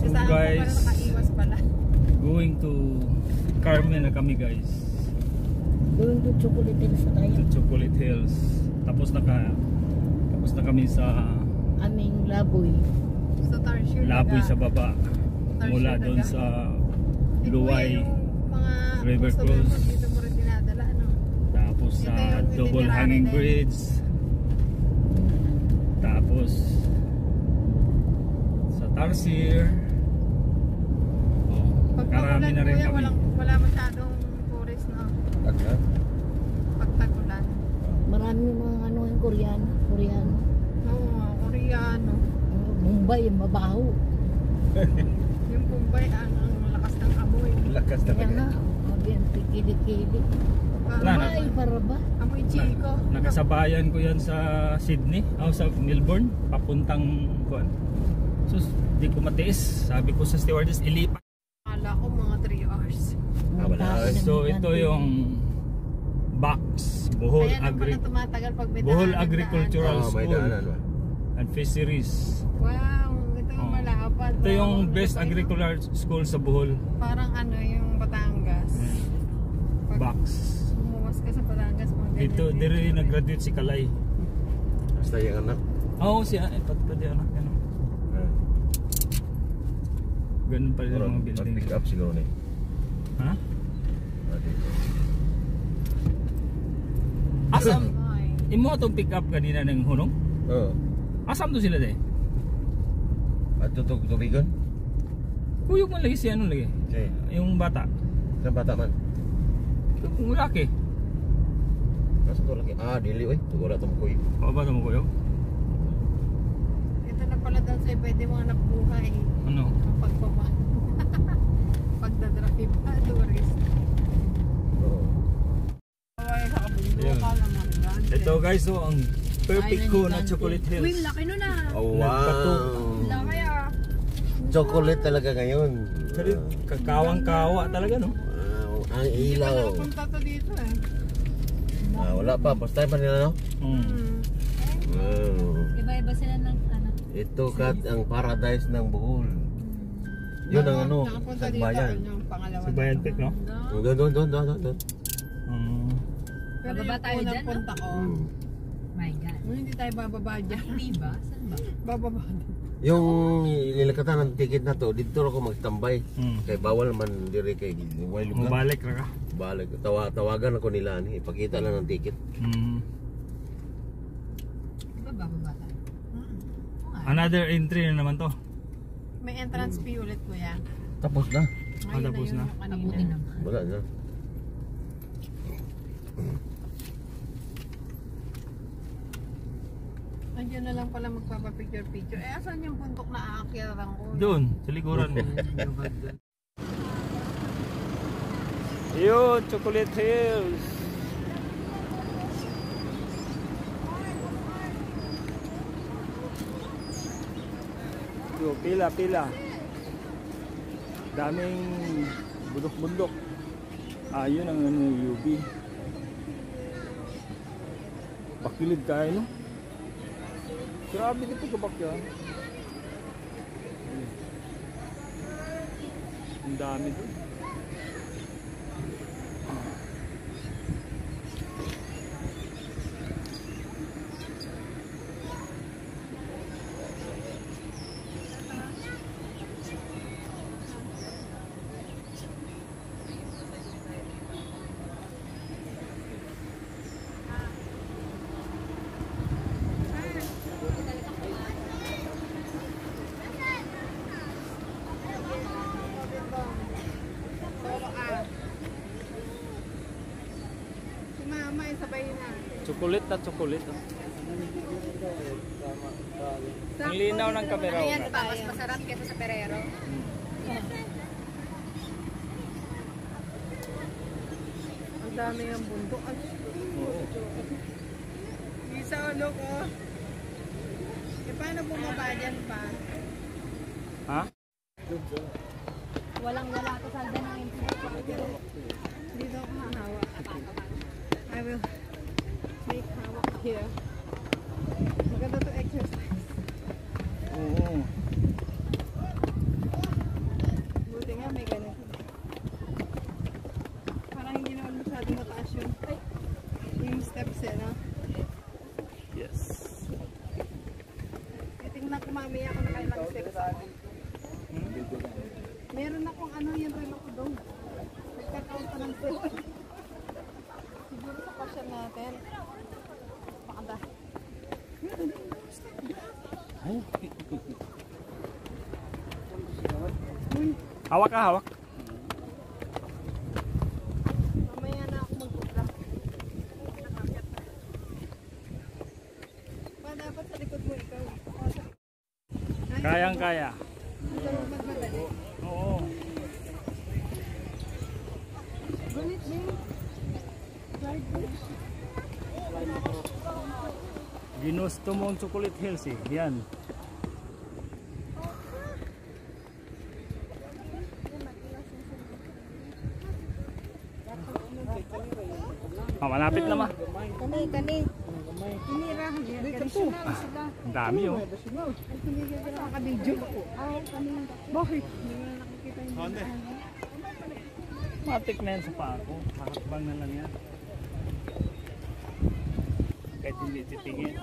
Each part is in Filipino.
So guys, going to Carmen na kami guys. Going to Chocolate Hills na tayo. To Chocolate Hills. Tapos na kami sa aming Laboy. Sa Tarsier. Laboy sa baba. Mula doon sa Luway River Cruise. Dito mo rin dinadala, ano? Tapos sa Double Hanging Bridge. Tapos sa Tarsier. Karami na rin kami. Wala masyadong tourist na. Pag tag-ulan. Marami mga ano yung Koreano. Oo, Koreano. Mumbai, mabaho. Yung Mumbai, ang lakas ng amoy. Lakas Kaya talaga. nga, mabiyan, kili-kili. Mumbai, para ba? Amoy Chico. Nakasabayan ko yan sa Sydney, sa Melbourne, papuntang kuan. So, di ko matiis. Sabi ko sa stewardess, ilipat. Akala ko mga 3 hours. So, ito yung Box, Bohol Agricultural School and Fisheries. Wow, ito yung malapad. Ito yung best agricultural school sa Bohol. Parang ano yung Batangas. Box. Umuwas ka sa Batangas. Dito, dito nag-graduate si Kalay. Basta yung anak? Oo, siya. Pati anak yan. Ganun pa rin yung mga building. Pick up siguro na ha? Asam? Imo itong pick up kanina ng hunong? Oo. Asam to sila dahil? At tutubigon? Kuyog man lagi siya ano lagi? Okay. Yung bata? Saan bata man? Yung laki? Nasa to laki? Dili oy. Siguro itong kuyog. Bata mo kuyog? Ito na pala daw sa'yo pwede mga nabuhay. Ano? Ang pagbaba. Pagdadrive pa, tourist. Oo. Ito guys, so ang perfect ko na Chocolate Hills. Uy, laki nun ah. Oh, wow. Laki ah. Chocolate talaga ngayon. Kakawang-kawa talaga no? Wow, ang ilaw. Punta to dito eh. Wala pa, first time pa nila no? Wow. Iba-iba sila ng ano. Ito kat ang paradise ng Bohol. Yun ang ano, Nakapunta sa dito, bayan. yung pangalawa. Sa Bayan Peak no? Doon. Pero Bababa tayo yung dyan, unang punta ko, My God. hindi tayo bababa dyan. Diba? Saan ba? Bababa. Yung nilakatan ng ticket na to, dito ako magtambay. Kay bawal man dire kay wild lugar. Mabalik na ka. Balik. Tawagan ako nila ni, ipakita lang ng ticket. Diba bababa tayo? Another entry na naman to. May entrance fee ulit kuya. Tapos na. Tapos na. Abuti naman. Wala na. Andiyan na lang pala magpapapicture-picture. Asan yung bundok na aakyatan ko? Doon, sa likuran mo. Yun, Chocolate Hills. Yo, pila. Daming bundok-bundok. Yun ang UB. Bakilid tayo, no? Grabe dito kabakyan. Ang dami doon. Chocolate na chocolate. Ang linaw ng kamera. Ayan pa, mas masarap kaysa sa Perero. Ang dami ng bundok. Isa ulo ko. Paano bumaba dyan pa? Ha? Walang-wala ko salda ng internet. Dito ako hahawak. I will make hawak here. Maganda to exercise. Oo. mamaya ako nakailang steps ako. Meron akong ano yung relo ko doon. Nagkakaroon pa ng steps. Siguro sa pasyon natin. Pakanda. Hawak ka, hawak. Mamaya na ako mag-upla. Dapat sa likod mo ikaw. Kayang kaya. Magmadali. Oo. Gunit din. Slide din. Ginusto mo ang Chocolate Hills eh. Yan. Malapit na ma. Kani. Inira. Traditional sila. Ang dami oh. Ay, pinigil ka nakabidyo. Kani. Bakit? Hindi mo na nakikita yung Matik na yan sa pako. Hakakbang na lang yan. Kahit hindi titingin.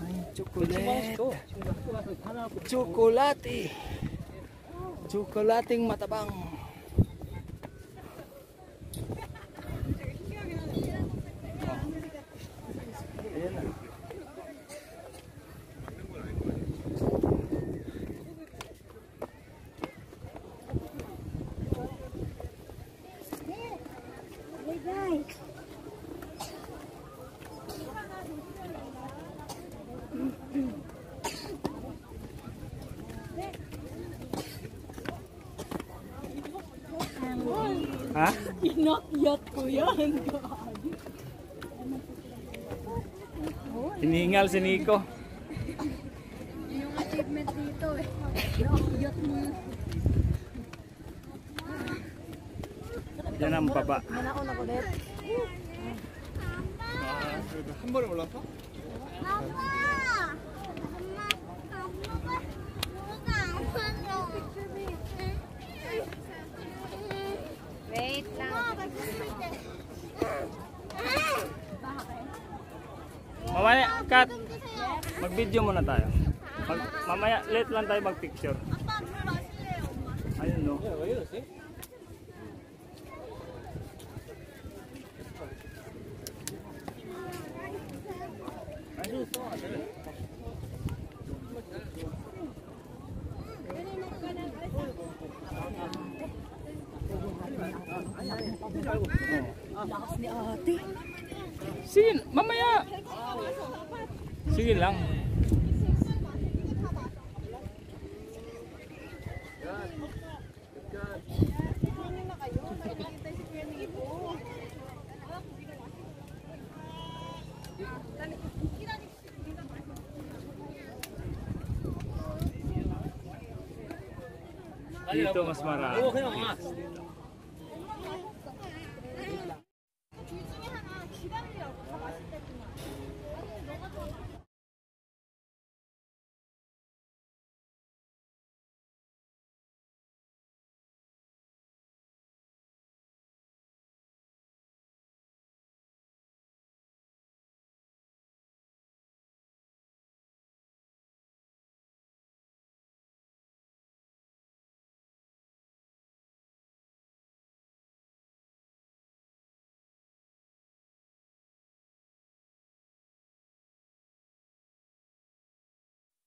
Ay, chocolate. Chocolate. Chocolating matabang. Ayan na. Ha? Inakyat ko yan. Hiningal si Nico. Yung achievement dito eh. Inakyat mo yun. Yan ang baba. Manaon ako ulit. 한 번에 올라서? Wait lang. Mamaya, cut. Mag-video muna tayo. Mamaya, late lang tayo mag-picture. Ayun no. Lakas ni ate. Sige, mamaya. Sige lang. Dito mas marami.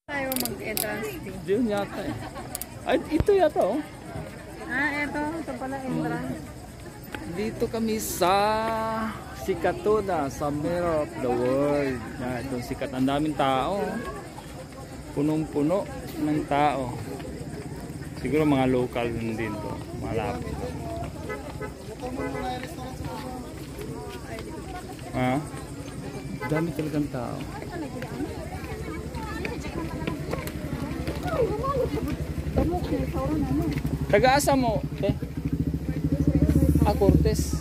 Tayo mag-entrance fee. Diyan yata eh. Ay, ito yata oh. Eto. Ito pala entrance. Dito kami sa Sikatona, sa Mirror of the World. Itong sikat. Ang daming tao. Punong-puno ng tao. Siguro mga local din to. Malapit. Ha? Dami talagang tao. Taga-asa mo? Cortez.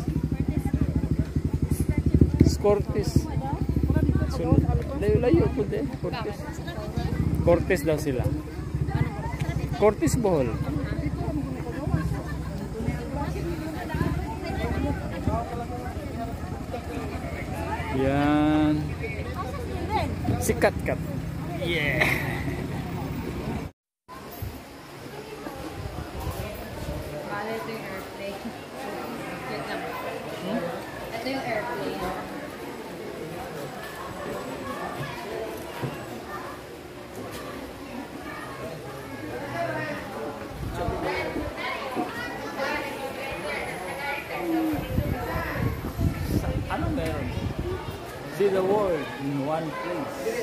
Cortez. Layo-layo po din. Cortez. Cortez daw sila. Cortez Bohol. Yan. Si Kat-Kat. Yeah. Bale, ito yung airplane. Wait lang. Ito yung airplane. Ano meron? See the world in one place.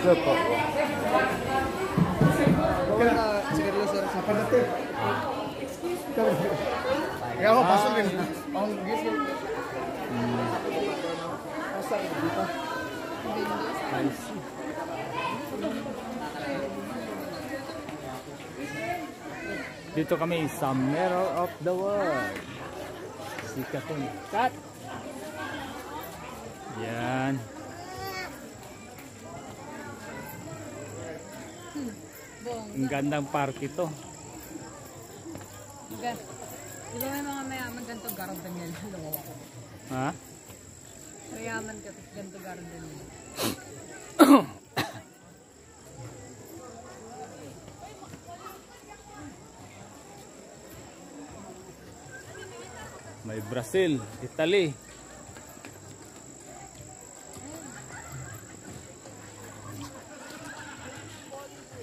Ito po. Kaya ako, pasok din. Ang gising. I see. Dito kami sa Mirror of the World. Si Katun. Kat! Yan. Ang gandang park ito. Di ba may mga mayaman ganito garden nila? Loko ako. Ha? Mayaman ka, ganito garden nila. May Brazil, Italy.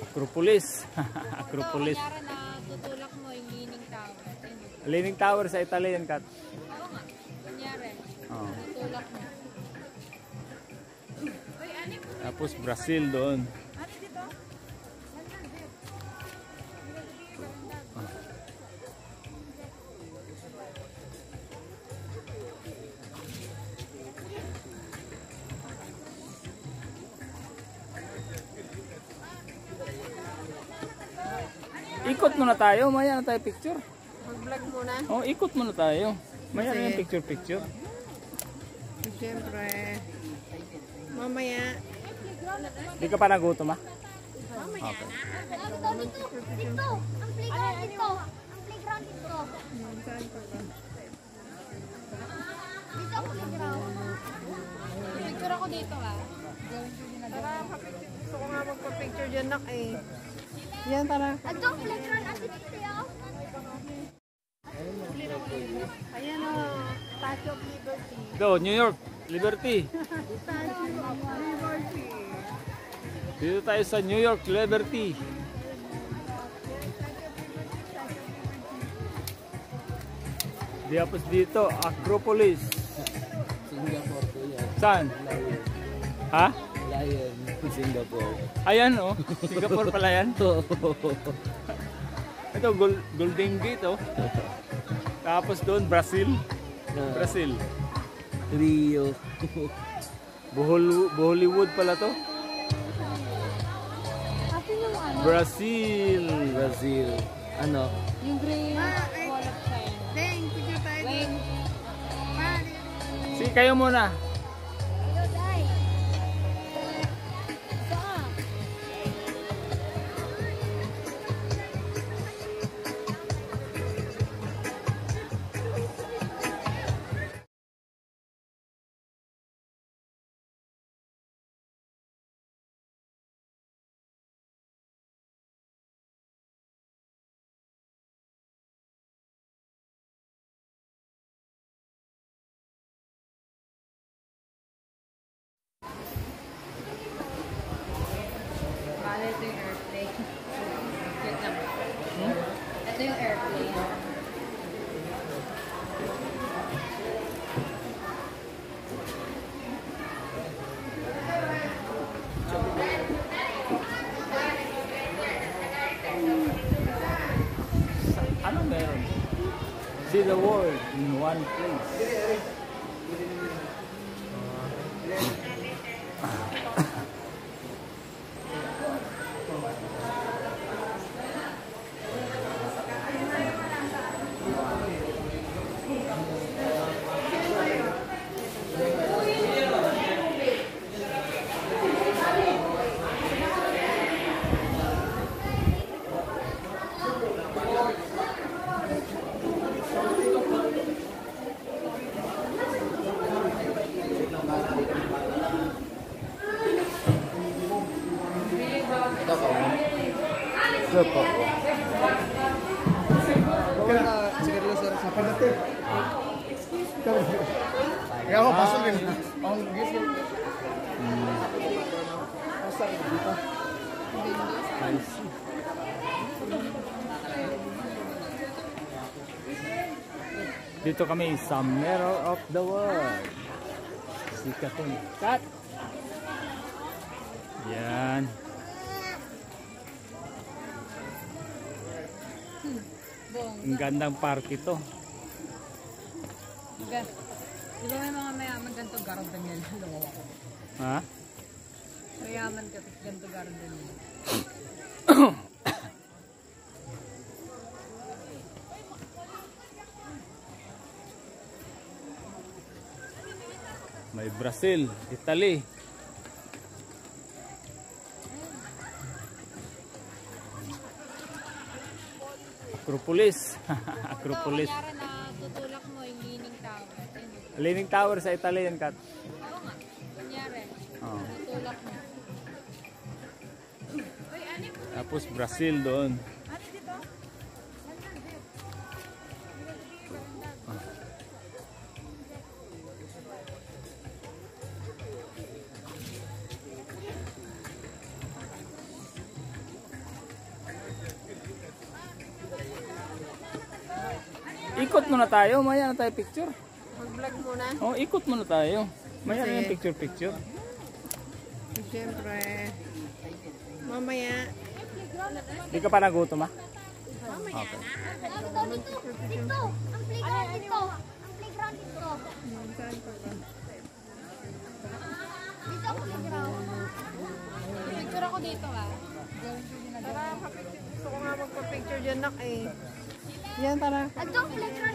Acropolis. Acropolis. Kunyari na tutulak mo yung Leaning Tower. Leaning Tower sa Italy yan, Kat. Oo nga. Kunyari, Oh. tutulak mo. Tapos Brazil doon. Ikot muna tayo, maya na tayo picture. Mag-vlog muna. Oh, ikot muna tayo. Maya na yung picture. Siyempre. Mamaya. Di ka pa nagutom, ah? Mamaya Okay. na. Dito! Ang playground dito! Ang playground dito! Saan pa ba? Dito ang playground. Picture ako dito ah. Tara, kapicture. Gusto ko nga magpa-picture dyan, nak eh. Yan, tara. Ito ang playground natin dito yun. Ayan o. Statue of Liberty. Do, New York, Liberty. Statue of Liberty. Dito tayo sa New York, Liberty. Tapos dito, Acropolis. Singapore po yan. Saan? Ha? Lion. Singapore. Ayan, oh. Singapore pala yan. Ito, Golden Gate, oh. Tapos doon, Brazil. Brazil. Rio. Bollywood pala to. Kasi yung ano, Brazil. Brazil. Ano? yung Great Wall of China. Deng, picture tayo. Wait, Sige, kayo muna. saan? Bale, ito yung airplane. Wait lang. Ito yung airplane. See the world in one place. Ito po. Kaya ako, pasok din. Ang gising. I see. Dito kami sa Mirror of the World. Sikat yun. Cut! Yan. Ang gandang park ito. Di ba may mga mayaman ganito garden yan? Lumawa ko. Ha? Mayaman ka, ganito garden yan. May Brazil, Italy. Acropolis. Acropolis. Ito, kunyari na tutulak mo yung Leaning Tower. Leaning Tower sa Italy yan, Kat. Oo nga. Kunyari, Oh. tutulak mo. Tapos Brazil doon. Ikot muna tayo, maya na tayo picture. Mag-vlog muna. Oh, ikot muna tayo. Maya na yung picture. Siyempre. Mamaya. Di ka pa nagutom, ha? Dito, dito. Dito. Ang playground dito. Ang playground dito. Saan pa ba? Dito ang playground. Picture ako dito ah. Tara, kapicture. Gusto ko nga magpa-picture dyan, nak eh. Yan, tara. Ito ang playground.